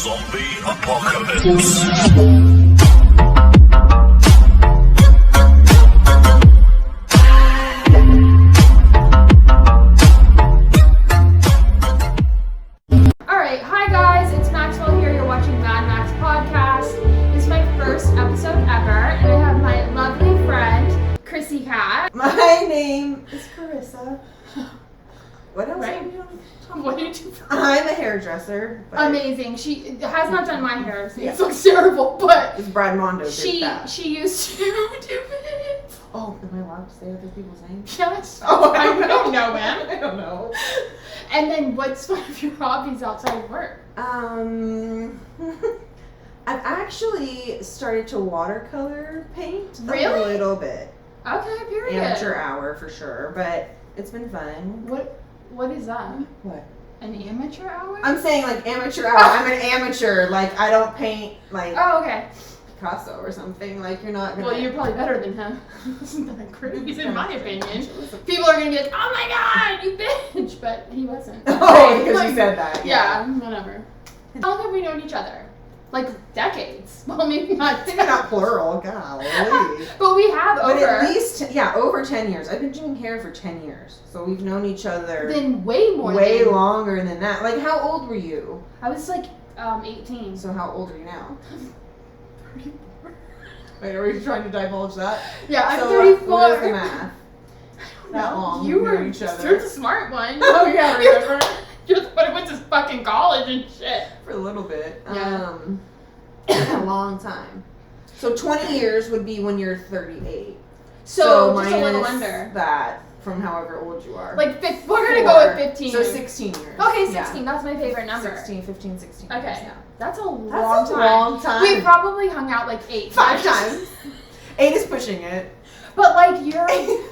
Zombie apocalypse. Alright, hi guys, it's Maxwell here. You're watching MadMax podcast. This is my first episode ever, and I have my lovely friend, Chrissy Cat. My name is Karissa. What else Right. are we doing? What do you do? I'm a hairdresser. But Amazing. She has not done my hair, so Yeah. it looks terrible, but It's Brad Mondo did she that. used to do it. Oh, am I allowed to say other people's names? Yes. Oh, I don't know, man. I don't know. And then what's one of your hobbies outside of work? I've actually started to watercolor paint Really? a little bit. Okay, period. Amateur hour for sure, but it's been fun. What is that? What? An amateur hour? I'm saying like amateur hour. I'm an amateur. Like I don't paint like Oh, okay. Picasso or something. Like you're not gonna. Well, you're probably better than him. Isn't that crazy? In my opinion. It People are gonna be like, "Oh my god, you bitch!" But he wasn't. Oh, because Like, you said that. Yeah, whatever. How long have we known each other? Like decades. Well, maybe not. Maybe not plural, golly. But we have But over. at least, over 10 years. I've been doing hair for 10 years. So we've known each other Then way more. way than, longer than that. Like, how old were you? I was like 18. So how old are you now? Wait, are we trying to divulge that? Yeah, I'm so 34. What is the math? That No, long you we've were known each other. You're the smart one. Oh, yeah, remember? You're the one who went to fucking college and shit. For a little bit. Yeah. A long time. So 20 years would be when you're 38. So just a little minus under. that from however old you are. Like, we're gonna go with 15. So 16 years. Okay, Yeah. 16. That's my favorite number. 16, 15, 16 Okay, years, yeah. that's a long That's a time. long time. We probably hung out like 8 5 times. 8 is pushing it. But like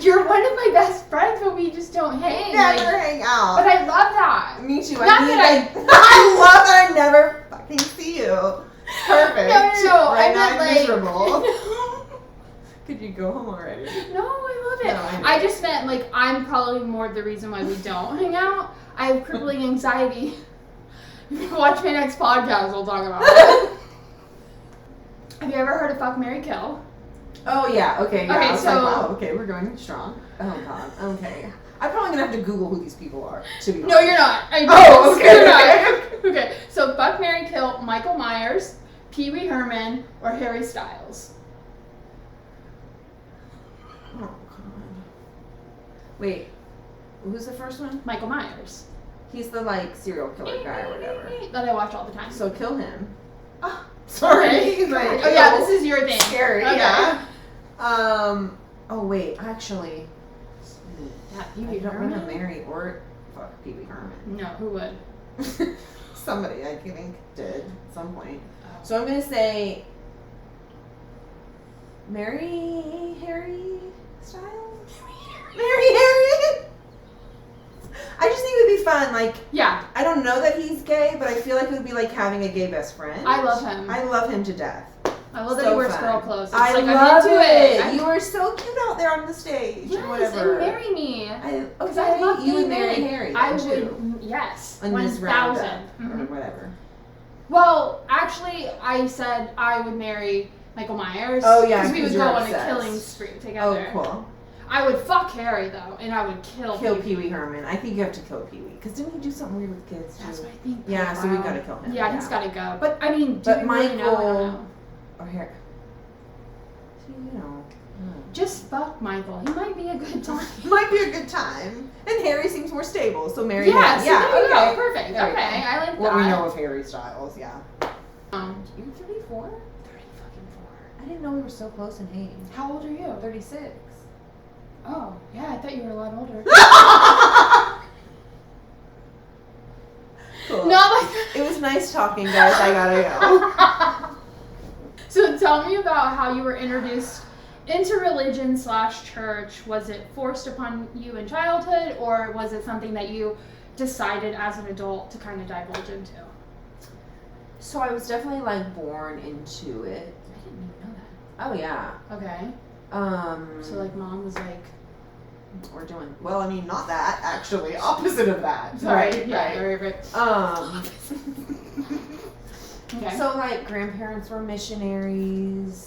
you're one of my best friends, but we just don't hang. Never like, hang out. but I love that. Me too. Not I mean, that I love that I never fucking see you. Perfect. No. Right I now meant I'm like. miserable. Could you go home already? No, I love it. No, I know. I just meant like I'm probably more the reason why we don't hang out. I have crippling anxiety. Watch my next podcast. We'll talk about it. Have you ever heard of Fuck, Marry, Kill? Oh yeah, okay, yeah. Okay, I was so- like, wow, okay, we're going strong. Oh god, okay. I'm probably gonna have to Google who these people are, to be honest. No, you're not. I Oh, okay, You're okay. not. Okay, so Fuck, Marry, Kill, Michael Myers, Pee Wee Herman, or Harry Styles. Oh god. Wait, who's the first one? Michael Myers. He's the like serial killer guy or whatever. That I watch all the time. So kill him. Oh, Sorry. okay. Like, Oh yeah, ew. this is your thing. Scary, Okay. yeah. Oh wait, actually, Yeah, Pee I Wee don't Herman. want to marry or fuck Pee Wee Herman. No, who would? Somebody I think did at some point. So I'm gonna say marry Harry Styles. Marry Harry. I just think it would be fun. Like Yeah, I don't know that he's gay, but I feel like it would be like having a gay best friend. I love him. I love him to death. I love that So he wears fun. girl clothes. It's I like, love I'm into it. You were so cute out there on the stage. Yes, and whatever. and marry me. Because I love you would being marry married. Harry. I then, would, too. yes, On this 1,000. roundup or Mhm. whatever. Well, actually, I said I would marry Michael Myers. Oh, yeah, because we would 'cause go you're on obsessed. a killing spree Oh, together. cool. I would fuck Harry though, and I would kill Pee Wee Herman. I think you have to kill Pee Wee. Because didn't he do something weird with kids too? That's what I think. Yeah, so we gotta kill him. Yeah, he's gotta go. But I mean, do But you really know? I don't Michael- know. Or Harry. See, you know. Just fuck Michael. He might be a good time. Might be a good time. And Harry seems more stable, so marry Yeah, him. so Yeah, there you okay. go. Perfect. There we Okay, go. I like What that. we know of Harry Styles, yeah. You're 34? 30 fucking 4. I didn't know we were so close in age. How old are you? 36. Oh, yeah, I thought you were a lot older. Cool. Not like It was nice talking, guys. I gotta go. So tell me about how you were introduced into religion / church. Was it forced upon you in childhood, or was it something that you decided as an adult to kind of divulge into? So I was definitely like born into it. I didn't even know Oh yeah. that. Okay. So like mom was like, we're doing well. I mean, not that actually. Opposite of that. sorry, Right. yeah, Right. very, very. Okay. So, like, grandparents were missionaries,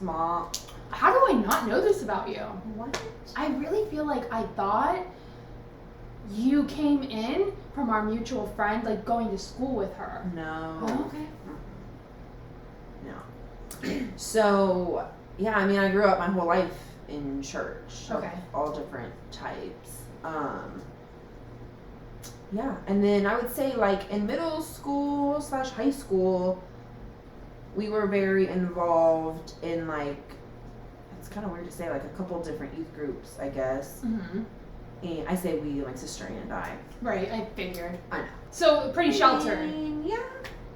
mom. How do I not know this about you? What? I really feel like I thought you came in from our mutual friend, like going to school with her. No. Oh, okay. No. So, yeah, I mean, I grew up my whole life in church. Okay. All different types. Yeah, and then I would say, like, in middle school / high school, we were very involved in, like, it's kind of weird to say, like, a couple different youth groups, I guess. Mm-hmm. And I say we, my sister and I. Right, I figured. I know. So, pretty sheltered. Yeah.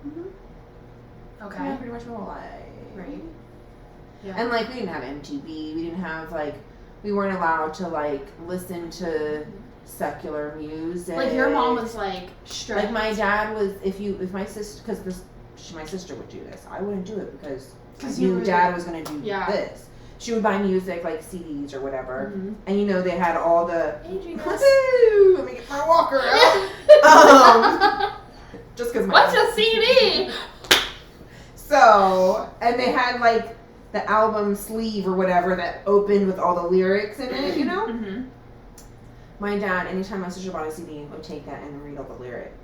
Mm-hmm. Okay. Yeah, pretty much my whole life. Right. Yeah. And, like, we didn't have MTV. We didn't have, like, we weren't allowed to, like, listen to secular music. Like, your mom was, like, strict. Like, my dad was, if my sister, because my sister would do this. I wouldn't do it because I knew Dad was going to do this. She would buy music, like CDs or whatever. Mm-hmm. And, you know, they had all the, Woo! let me get my walker out. Just because What's a CD? So, and they had, like, the album sleeve or whatever that opened with all the lyrics in it, you know? Mm-hmm. My dad, anytime my sister bought a CD, would take that and read all the lyrics.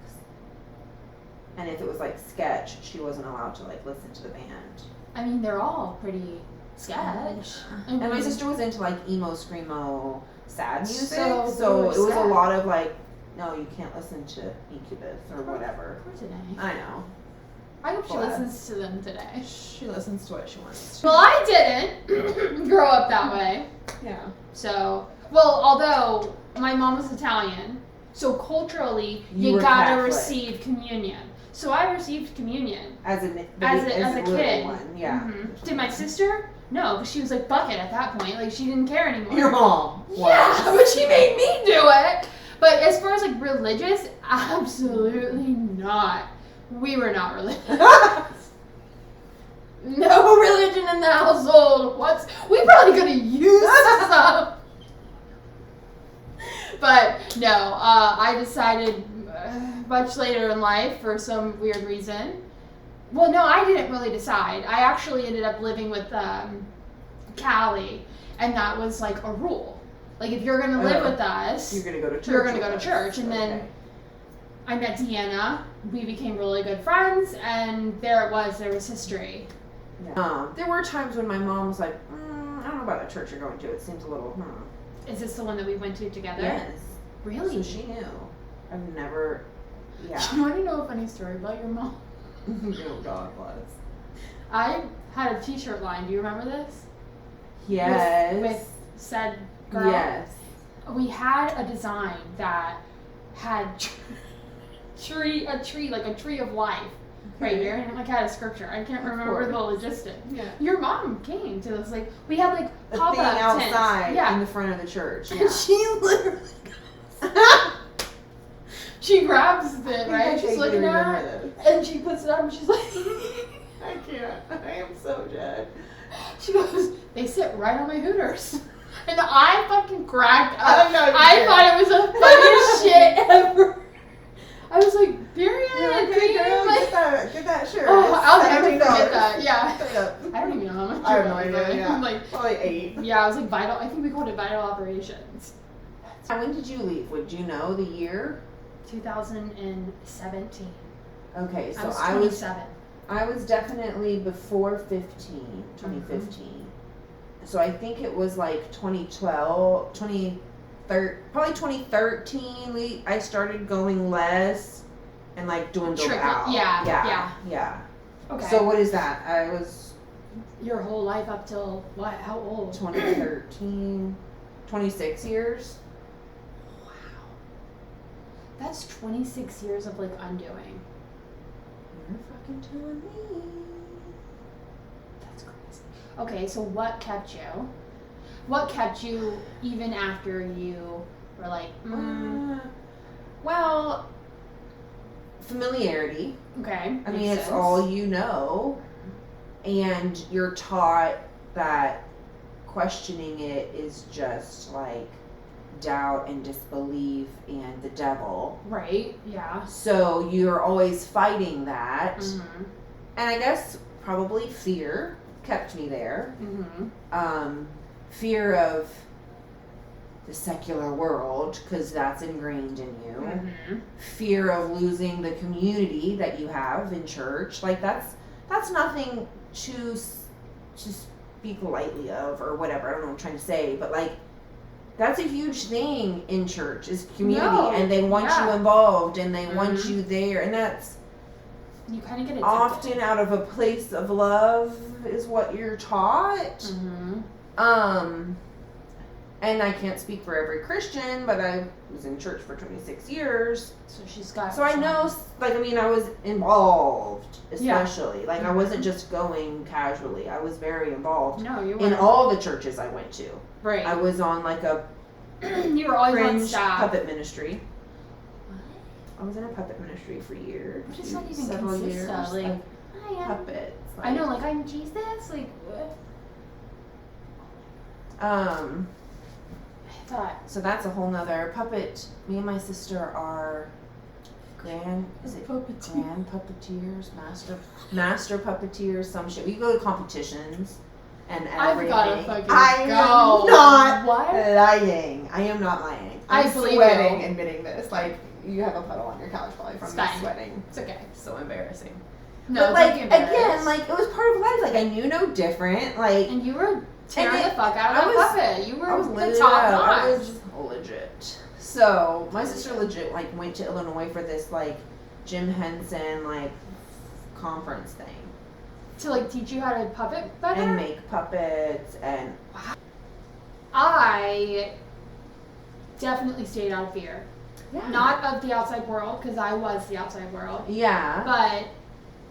And if it was, like, sketch, she wasn't allowed to, like, listen to the band. I mean, they're all pretty sketch. And my sister was into, like, emo, screamo, sad music. So So it was sad. a lot of, like, no, you can't listen to Incubus or whatever. Of course it ain't. I know. I hope she But listens to them today. she listens to what she wants to. Well, I didn't grow up that way. Yeah. So, well, although my mom was Italian, so culturally, You you were gotta Catholic. receive communion. So I received communion As a little kid. One. Yeah. Mhm. Did my sister? No, because she was like bucket at that point. Like she didn't care anymore. Your mom. Yeah, but she made me do it. But as far as like religious, absolutely not. We were not religious. No religion in the household. We probably could have used some. But no, I decided much later in life for some weird reason. Well, no, I didn't really decide. I actually ended up living with Callie, and that was like a rule. Like if you're gonna live with us, you're gonna go to church. You're gonna go to church, and then I met Deanna. We became really good friends, and there it was. There was history. Yeah. There were times when my mom was like, I don't know about the church you're going to. It seems a little, Is this the one that we went to together? Yes. Really? So she knew. I've never, Do you want to know a funny story about your mom? Oh, God bless. I had a T-shirt line. Do you remember this? Yes. With said girl. Yes. We had a design that had a tree like a tree of life. Right here, and like had a scripture. I can't remember the logistics. Yeah. Your mom came to us like we had like A pop thing up outside tents. Yeah. in the front of the church. And Yeah. she literally she grabs it, right? She's looking at it, and she puts it up, and she's like, I can't. I am so dead. she goes, they sit right on my Hooters. And I fucking cracked up. I thought it was the funniest shit ever. I was like, period. Okay, girl, get that shirt. Oh, I'll never $17. forget that. Yeah. Straight up. I don't even know how much I have it no was, idea. but Yeah. like, Probably 8. yeah, I was like vital. I think we called it vital operations. When did you leave? Would you know the year? 2017. Okay, so I was 27. I was definitely before 2015. So I think it was like 2012, probably 2013. I started going less and like dwindled out. Yeah. Okay. So what is that? I was Your whole life up till what? How old? 2013, 26 years. Wow. That's 26 years of like undoing. You're fucking telling me. That's crazy. Okay, so what kept you? What kept you even after you were like, Well, familiarity. okay. I mean, it's all you know, and you're taught that questioning it is just like doubt and disbelief and the devil. Right, yeah. So you're always fighting that, And I guess probably fear kept me there. Fear of the secular world, because that's ingrained in you. Fear of losing the community that you have in church. Like, that's nothing to speak lightly of, or whatever. I don't know what I'm trying to say, but like, that's a huge thing in church, is community, and they want you involved, and they want you there, and that's you kind of get addicted. Often out of a place of love is what you're taught. And I can't speak for every Christian, but I was in church for 26 years. So she's got. So I know, like, I mean, I was involved, especially. Yeah. Like, I wasn't just going casually. I was very involved. No, you were. In all the churches I went to. Right. I was on, like, a you were always on staff. Puppet ministry. What? I was in a puppet ministry for years. What does that even several consist years. of? Like, puppets. Like, I know, like, I'm Jesus. Like, what? So that's a whole nother puppet. Me and my sister are grand puppeteers, master puppeteers, some shit. We go to competitions and everything. I've gotta fucking I am not lying. I am not lying. I'm sweating admitting this. Like, you have a puddle on your couch probably from me sweating. It's okay. So embarrassing. No, but like, again, like, it was part of life. Like, I knew no different. Like, and you were tearing the fuck out of that puppet. You were the top notch. I was legit. So my sister legit like went to Illinois for this like Jim Henson like conference thing to like teach you how to puppet better and make puppets. And I definitely stayed out of fear. Yeah. Not of the outside world, because I was the outside world. Yeah. But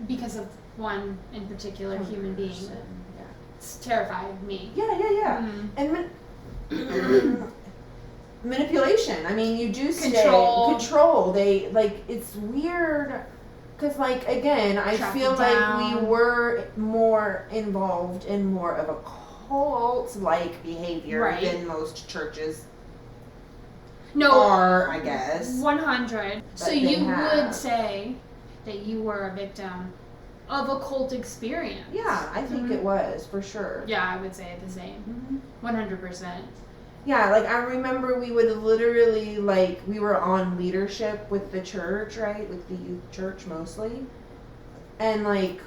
because of one in particular human being. It's terrified me. Yeah. And manipulation. I mean, you do control. They like, it's weird because, like, again, I feel like we were more involved in more of a cult-like behavior than most churches are, I guess. 100. So you would say that you were a victim of a cult experience. Yeah, I think it was, for sure. Yeah, I would say the same. 100%. Yeah, like, I remember we would literally, like, we were on leadership with the church, right? With the youth church, mostly. And, like,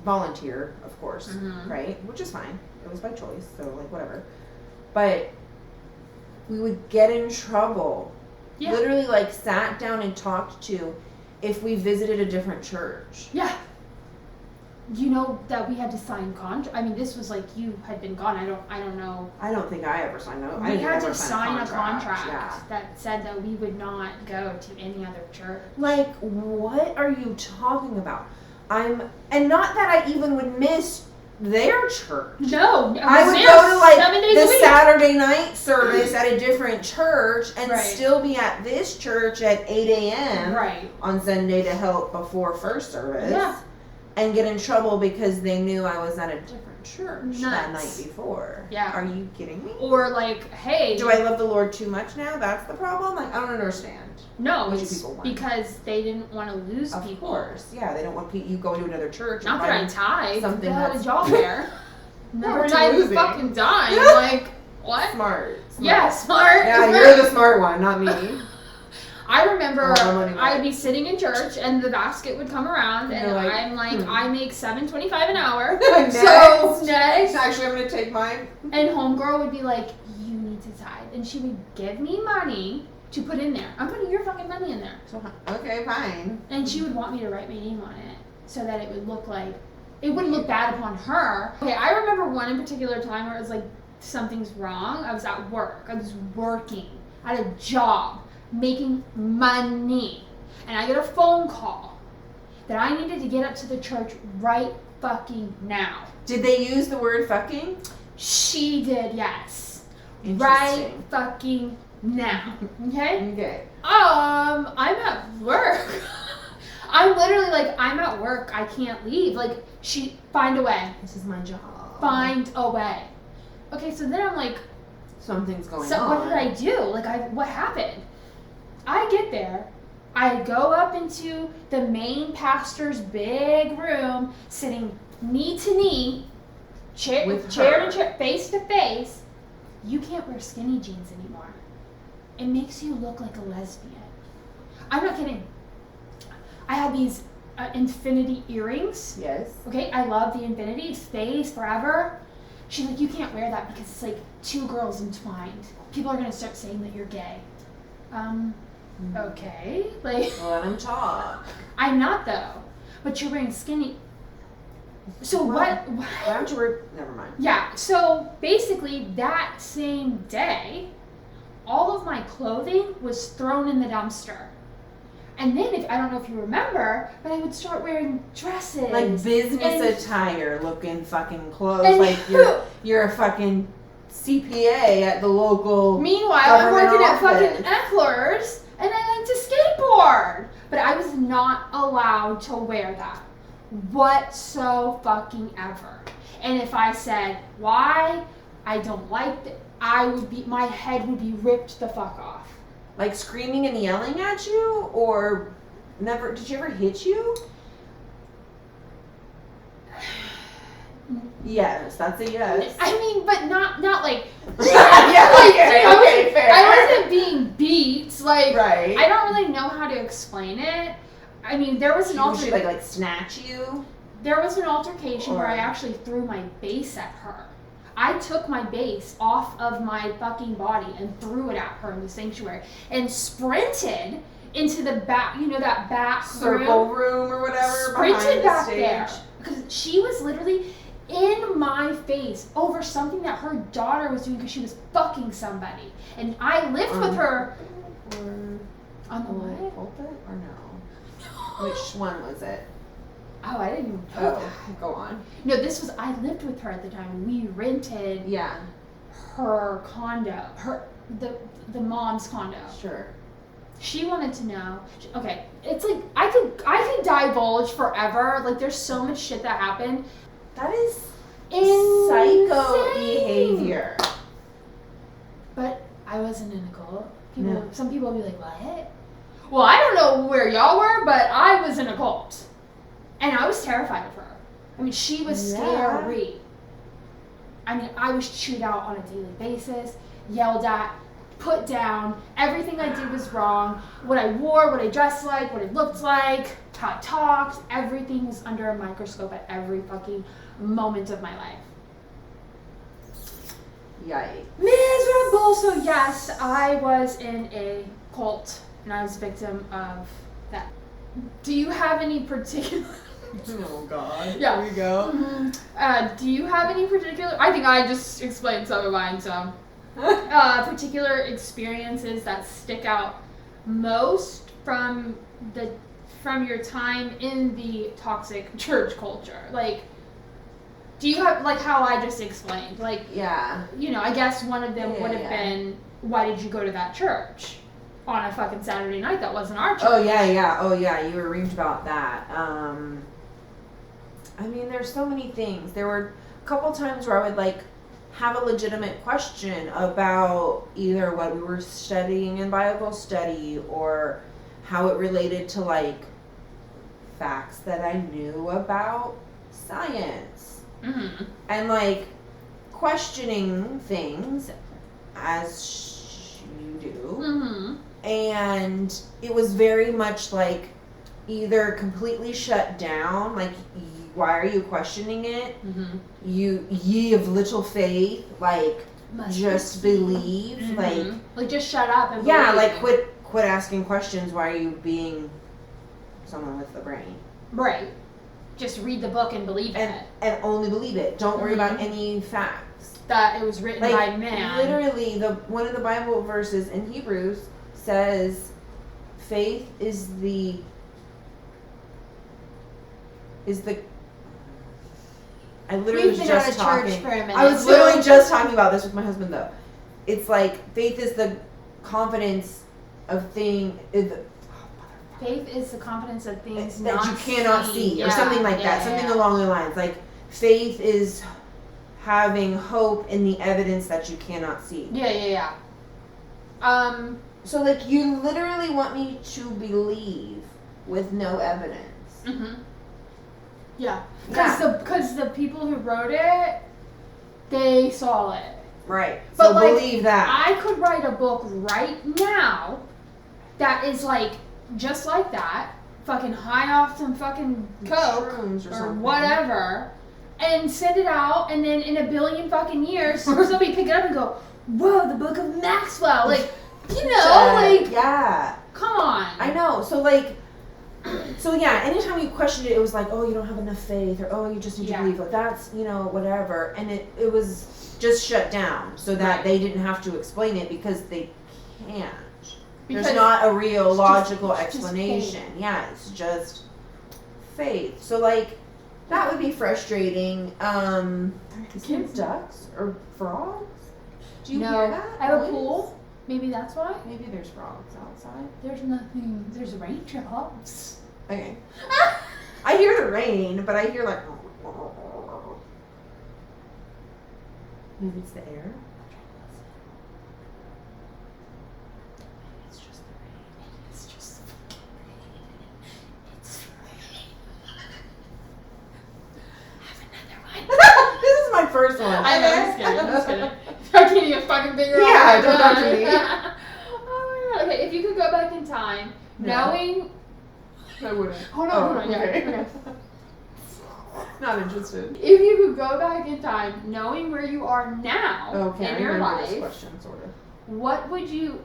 volunteer, of course, right? Which is fine. It was by choice, so, like, whatever. But we would get in trouble. Yeah. Literally, like, sat down and talked to if we visited a different church. Yeah. You know that we had to sign contract. I mean, this was like you had been gone. I don't know. I don't think I ever signed no. We had to sign a contract that said that we would not go to any other church. Like, what are you talking about? And not that I even would miss their church. No, I would go to like the Saturday night service at a different church and still be at this church at 8 a.m. On Sunday to help before first service. Yeah. And get in trouble because they knew I was at a different church that night before. Yeah. Are you kidding me? Or like, hey. Do I love the Lord too much now? That's the problem? Like, I don't understand. No, it's because they didn't want to lose people. Of course. Yeah, they don't want you go to another church. Not that I tithe. Something that's... What y'all there? Never tithe the fucking dime. Like, what? Smart. Yeah, smart. Yeah, you're the smart one, not me. I remember I'd be sitting in church and the basket would come around and I'm like, I make $7.25 an hour. So next. Actually, I'm going to take mine. And homegirl would be like, you need to tithe. And she would give me money to put in there. I'm putting your fucking money in there. So, okay, fine. And she would want me to write my name on it so that it would look like, it wouldn't look bad upon her. Okay, I remember one in particular time where it was like, something's wrong. I was at work. I was working at a job, making money. And I get a phone call that I needed to get up to the church right fucking now. Did they use the word fucking? She did, yes. Right fucking now. Okay? Okay. I'm at work. I'm literally like, I'm at work. I can't leave. Like, find a way. This is my job. Find a way. Okay, so then I'm like, something's going on. So what did I do? Like, what happened? I get there, I go up into the main pastor's big room, sitting knee to knee, chair to chair, face to face. You can't wear skinny jeans anymore. It makes you look like a lesbian. I'm not kidding. I had these infinity earrings. Yes. Okay, I love the infinity. It stays forever. She's like, you can't wear that because it's like two girls entwined. People are gonna start saying that you're gay. Okay, like. Let them talk. I'm not though, but you're wearing skinny. So what? Why don't you wear? Never mind. Yeah. So basically, that same day, all of my clothing was thrown in the dumpster. And then, I don't know if you remember, but I would start wearing dresses. Like business attire looking fucking clothes. Like you're a fucking CPA at the local. Meanwhile, I'm working at office. fucking Eckler's, and I like to skateboard. But I was not allowed to wear that. Whatso fucking ever. And if I said why, I don't like it, my head would be ripped the fuck off. Like screaming and yelling at you, or never? Did you ever hit you? Yes, that's a yes. I mean, but not like. Yeah, like, okay, fair. I wasn't being beat. Like, right. I don't really know how to explain it. I mean, there was an She like snatch you? There was an altercation where I actually threw my base at her. I took my base off of my fucking body and threw it at her in the sanctuary and sprinted into the back, that back circle room or whatever. Sprinted back the there because she was literally in my face over something that her daughter was doing because she was fucking somebody, and I lived with her. On the what? Pulpit or no? Which one was it? Oh, I didn't even know that. Go on. No, I lived with her at the time. We rented her condo, the mom's condo. Sure. She wanted to know. Okay, it's like I could divulge forever. Like there's so much shit that happened. That is insane. Psycho behavior. But I wasn't in a cult. No. Some people will be like, what? Well, I don't know where y'all were, but I was in a cult. And I was terrified of her. I mean, she was scary. I mean, I was chewed out on a daily basis, yelled at, put down. Everything I did was wrong. What I wore, what I dressed like, what I looked like, how I talked, everything was under a microscope at every fucking moment of my life. Yikes. Miserable. So yes, I was in a cult, and I was a victim of that. Do you have any particular... Oh God. Yeah. Here we go. Mm-hmm. Do you have any particular... I think I just explained some of mine, so... particular experiences that stick out most from your time in the toxic church culture? Like, do you have, like how I just explained? Like, I guess one of them would have been, why did you go to that church on a fucking Saturday night that wasn't our church? Oh yeah, you were raved about that. I mean, there's so many things. There were a couple times where I would like have a legitimate question about either what we were studying in Bible study or how it related to like facts that I knew about science. Mm-hmm. And like questioning things as you do. Mm-hmm. And it was very much like either completely shut down, like why are you questioning it? Mm-hmm. Ye of little faith, like just believe, mm-hmm. like just shut up and like quit asking questions. Why are you being someone with the brain? Right. Just read the book and believe it. And only believe it. Don't worry about any facts. That it was written by man. Literally, one of the Bible verses in Hebrews says, faith is the. I literally was just talking. I was literally just talking about this with my husband though. It's like faith is the confidence of things. Faith is the confidence of things that not you cannot see, or something like that. Something along the lines. Like faith is having hope in the evidence that you cannot see. Yeah. So, like, you literally want me to believe with no evidence. Mm-hmm. Yeah. Yeah. Because the people who wrote it, they saw it. Right. But, So like, believe that. I could write a book right now that is, like, just like that, fucking high off some fucking coke Shrooms or something. whatever, and send it out, and then in a billion fucking years, somebody pick it up and go, whoa, the Book of Maxwell. Like, you know, like, yeah. come on. I know. So, like, so yeah, anytime you questioned it, it was like, oh, you don't have enough faith, or oh, you just need to believe. Like, that's, you know, whatever. And it was just shut down so that they didn't have to explain it because they can't. Because there's not a real logical it's explanation. Yeah, it's just faith. So, like, that would be frustrating. Is there ducks or frogs? Do you hear that? I have a noise? pool. Maybe that's why. Maybe there's frogs outside. There's nothing. There's raindrops. Okay. I hear the rain, but I hear like. Maybe it's the air. It's just the rain. It's just the rain. It's rain. Have another one. This is my first one. I'm just kidding. I'm just kidding. I can't even fucking figure out. Yeah, don't talk to me. Oh my god. Okay, if you could go back in time, knowing. I wouldn't. Hold on. Yeah. Okay. Not interested. If you could go back in time, knowing where you are now Okay, in your I remember life, this question, sort of. what would you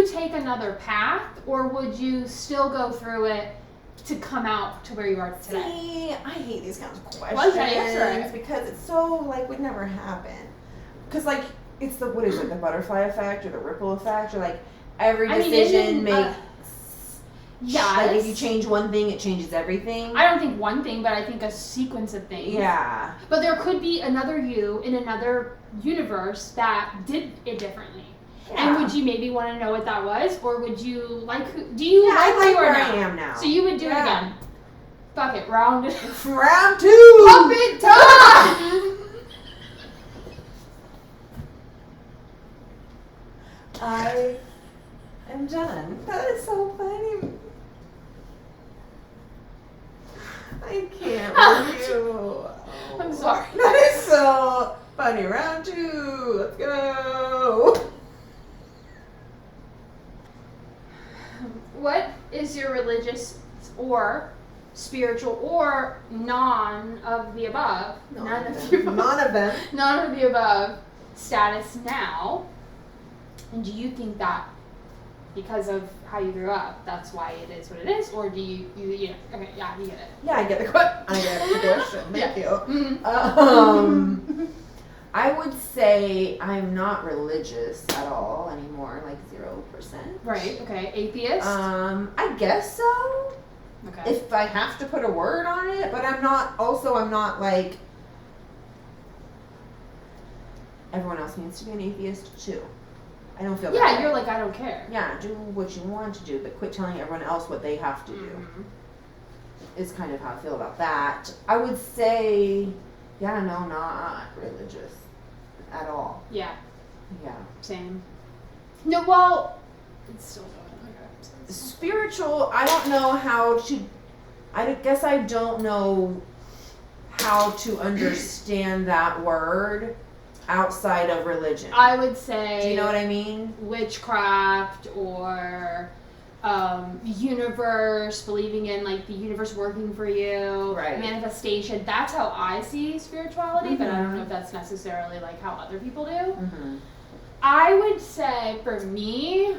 take another path, or would you still go through it to come out to where you are today? See, I hate these kinds of questions Why can't you answer it? because it's so like would never happen. Because like it's the what is it, the butterfly effect or the ripple effect, or like every decision makes. Yes. Like if you change one thing, it changes everything. I don't think one thing, but I think a sequence of things. Yeah. But there could be another you in another universe that did it differently. Yeah. And would you maybe want to know what that was, or would you like? Do you like I where you are where now? I am now. So you would do it again. Fuck it, round Round two. puppet time. I am done. That is so funny. I can't with you. I'm sorry. That is so funny. Round two. Let's go. What is your religious or spiritual or none of the above? None of the above. None of them. None of the above status now. And do you think that because of how you grew up, that's why it is what it is, or do you know? Okay, yeah, you get it. Yeah, I get the question. Thank you. Mm-hmm. I would say I'm not religious at all anymore, like 0%. Right. Okay. Atheist. I guess so. Okay. If I have to put a word on it, but I'm not like everyone else needs to be an atheist too. I don't feel yeah, that you're way. like, I don't care. Yeah, do what you want to do, but quit telling everyone else what they have to do. Mm-hmm. Is kind of how I feel about that. I would say, yeah, no, not religious at all. Yeah. Yeah. Same. No, well, it's still going. Okay. Spiritual, I don't know how to, I guess I don't know how to understand that word outside of religion. I would say. Do you know what I mean? Witchcraft or universe, believing in like the universe working for you, Right. manifestation. That's how I see spirituality, but I don't know if that's necessarily like how other people do. Mm-hmm. I would say for me,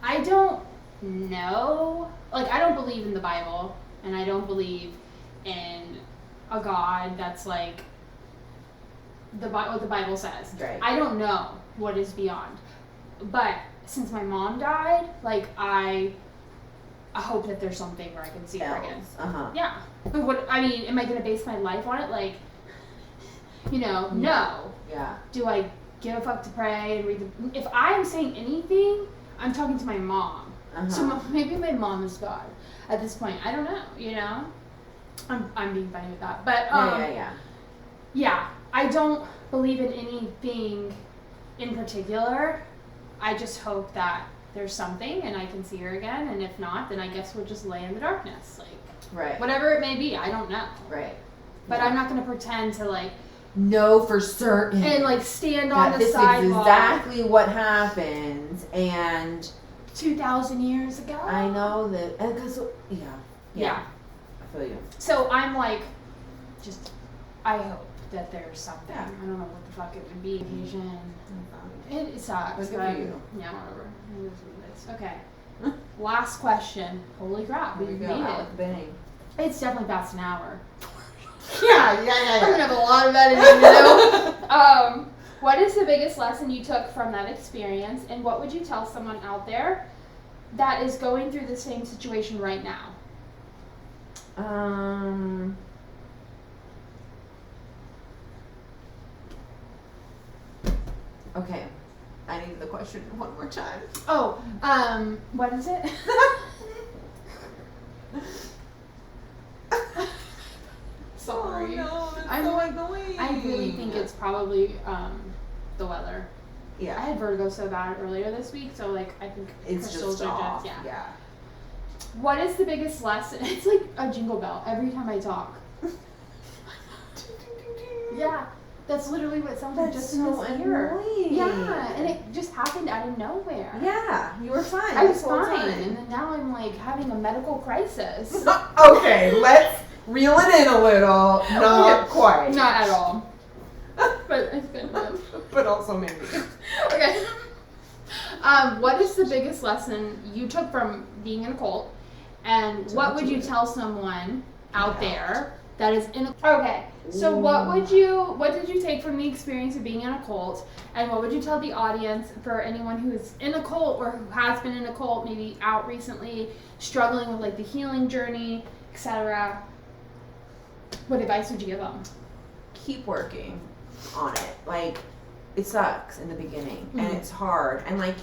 I don't know. Like, I don't believe in the Bible, and I don't believe in a God that's like what the Bible says. Right. I don't know what is beyond. But since my mom died, like, I hope that there's something where I can see her again. Uh-huh. Yeah. But what, I mean, am I going to base my life on it? Like, you know, no. Yeah. Do I give a fuck to pray and read the... If I'm saying anything, I'm talking to my mom. Uh-huh. So maybe my mom is God at this point. I don't know, you know? I'm being funny with that. But, Yeah. I don't believe in anything in particular. I just hope that there's something and I can see her again, and if not, then I guess we'll just lay in the darkness, like Right. whatever it may be. I don't know. Right. But Yeah. I'm not gonna pretend to like know for certain and like stand that on the this sidewalk. is exactly what happens, and 2,000 years ago. I know that because Yeah. I feel you. So I'm like, just I hope that there's something. Yeah. I don't know what the fuck it would be. Asian. It sucks. But good but for you. Yeah, whatever. It is what it is. Okay. Last question. Holy crap, Here we've we made go. it. Out with the bang. It's definitely past an hour. Yeah. I'm gonna have a lot of editing to do. What is the biggest lesson you took from that experience, and what would you tell someone out there that is going through the same situation right now? Okay. I need the question one more time. Oh, what is it? Sorry. Oh, no, that's I'm so annoying. I really think it's probably the weather. I Yeah. had vertigo so bad earlier this week, so like I think It's crystals just are off. just Yeah. What is the biggest lesson? It's like a jingle bell every time I talk. Yeah, that's literally what sounded That's just so in this ear. annoying. Yeah, and it just happened out of nowhere. Yeah, you were fine. I was this whole fine, time. and then now I'm like having a medical crisis. Okay, let's reel it in a little. Not quite. Not at all. But it's been good. But also maybe. Okay. What is the biggest lesson you took from being in a cult, and what would you tell someone out there that is in a okay? So what did you take from the experience of being in a cult, and what would you tell the audience for anyone who is in a cult or who has been in a cult, maybe out recently, struggling with like the healing journey, etc.? What advice would you give them? Keep working on it. Like, it sucks in the beginning, and Mhm. it's hard, and like,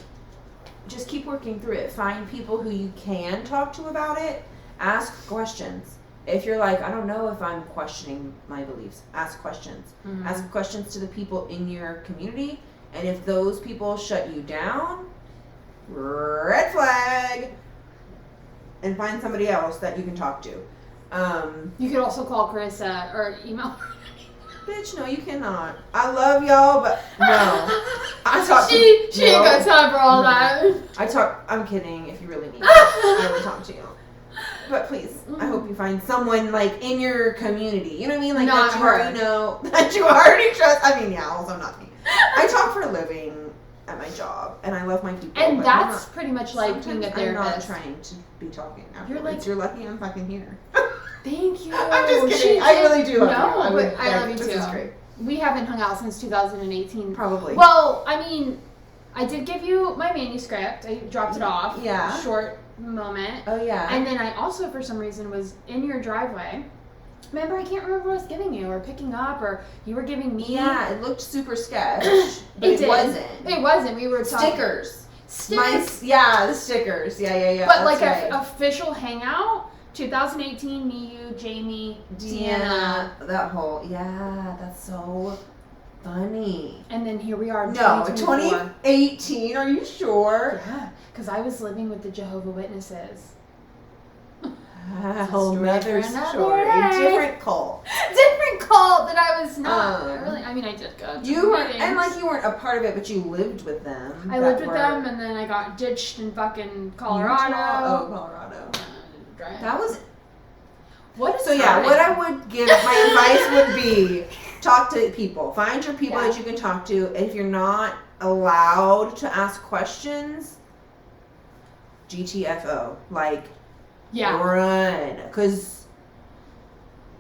just keep working through it. Find people who you can talk to about it. Ask questions. If you're like, I don't know if I'm questioning my beliefs, ask questions. Mhm. Ask questions to the people in your community, and if those people shut you down, red flag, and find somebody else that you can talk to. You could also call Karissa or email her. Bitch, no, you cannot. I love y'all, but no. I talk to She ain't got time for all that. I'm kidding. If you really need me, I would talk to you. But please, I hope you find someone like in your community. You know what I mean? Like Not that you her. already know, that you already trust. I mean, yeah, also not me. I talk for a living at my job, and I love my people. And but that's I'm pretty much like not, being a sometimes I'm not therapist. trying to be talking afterwards. You're like- You're lucky I'm fucking here. Thank you. I'm just She kidding. I did- really do love you. No, but would, I love you this too. is great. We haven't hung out since 2018. Probably. Well, I mean, I did give you my manuscript. I dropped it off. Yeah. Short moment. Oh yeah. And then I also, for some reason, was in your driveway. Remember, I can't remember what I was giving you, or picking up, or you were giving me. Yeah, it looked super sketch, but It it did. wasn't. It wasn't. We were talking. Stickers. Stickers. The stickers. Yeah. But like that's an right. official hangout, 2018, me, you, Jamie, Deanna. That whole, that's so funny. And then here we are in No, 2024. 2018, are you sure? Yeah, because I was living with the Jehovah Witnesses. A whole story nother for another story. day. Different cult. Different cult that I was not. Um, I mean, I did go to You were, meetings. and like you weren't a part of it, but you lived with them. I lived with them, and then I got ditched in fucking Colorado. Oh, Colorado. That was What is So yeah, what I would give, my advice would be talk to people. Find your people that you can talk to. If you're not allowed to ask questions, GTFO. Like, run. Because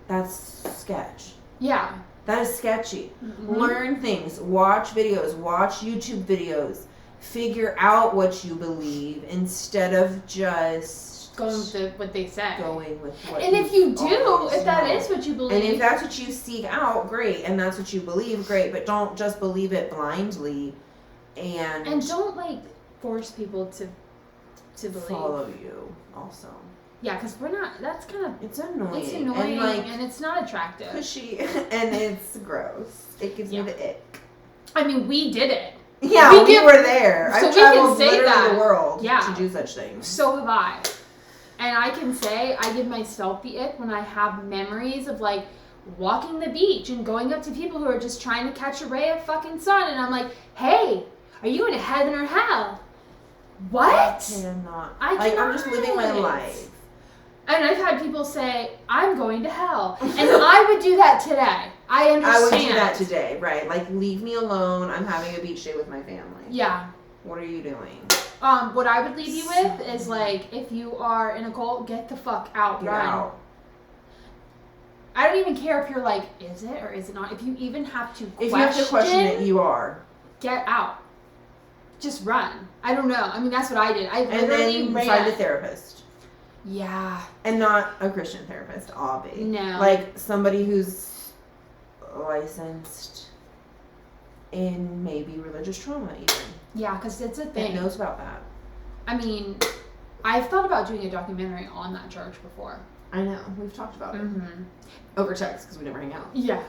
that's sketch. Yeah. That is sketchy. Mm-hmm. Learn things. Watch videos. Watch YouTube videos. Figure out what you believe instead of just going with what they say. Going with what and if you do, always if that know. is what you believe. And if that's what you seek out, great. And that's what you believe, great. But don't just believe it blindly. And don't like force people to believe. follow you also. Yeah, because we're not. That's kind of. It's annoying. It's annoying, and, like, and it's not attractive. pushy, and it's gross. It gives me the ick. I mean, we did it. Yeah, we were there. So I've traveled we can say literally that. the world Yeah. to do such things. So have I. And I can say I give myself the ick when I have memories of like walking the beach and going up to people who are just trying to catch a ray of fucking sun, and I'm like, hey, are you in heaven or hell? What? I cannot. I'm just living my life. And I've had people say, I'm going to hell. And I would do that today. I understand. I would do that today, right? Like, leave me alone. I'm having a beach day with my family. Yeah. What are you doing? What I would leave you with is like, if you are in a cult, get the fuck out. Get run. out. I don't even care if you're like, is it or is it not? If you even have to question, if you have to question it, you are. Get out. Just run. I don't know. I mean, that's what I did. I and literally then ran. find a therapist. Yeah. And not a Christian therapist, obviously. No. Like somebody who's licensed in maybe religious trauma, even. Yeah, because it's a thing. That knows about that. I mean, I've thought about doing a documentary on that church before. I know. We've talked about it. Mm-hmm. Over text, because we never hang out. Yeah.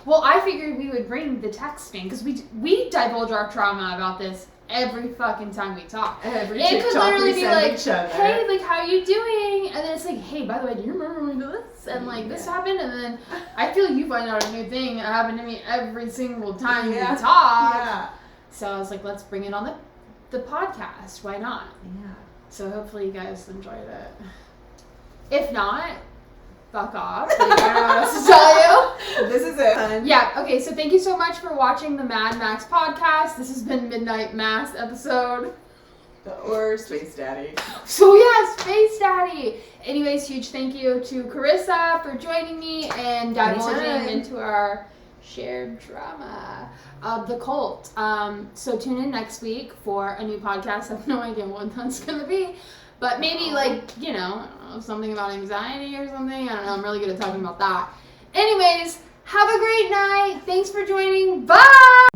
Well, I figured we would bring the texting, because we divulge our trauma about this every fucking time we talk. Every it TikTok could literally be like, each other. hey, like, how you doing? And then it's like, hey, by the way, do you remember when we did this? And like, this happened. And then I feel you find out a new thing that happened to me every single time we talk. Yeah. So I was like, let's bring it on the podcast. Why not? Yeah. So hopefully you guys enjoyed it. If not, fuck off. Like, I don't know what else to tell you. This is it. Yeah, okay, so thank you so much for watching the MadMax podcast. This has been Midnight Mass episode. Or Space Daddy. So yeah, Space Daddy. Anyways, huge thank you to Karissa for joining me and divulging Anytime. into our shared drama of the cult. So tune in next week for a new podcast. I have no idea what that's going to be. But maybe like, you know, I don't know, something about anxiety or something. I don't know. I'm really good at talking about that. Anyways, have a great night. Thanks for joining. Bye!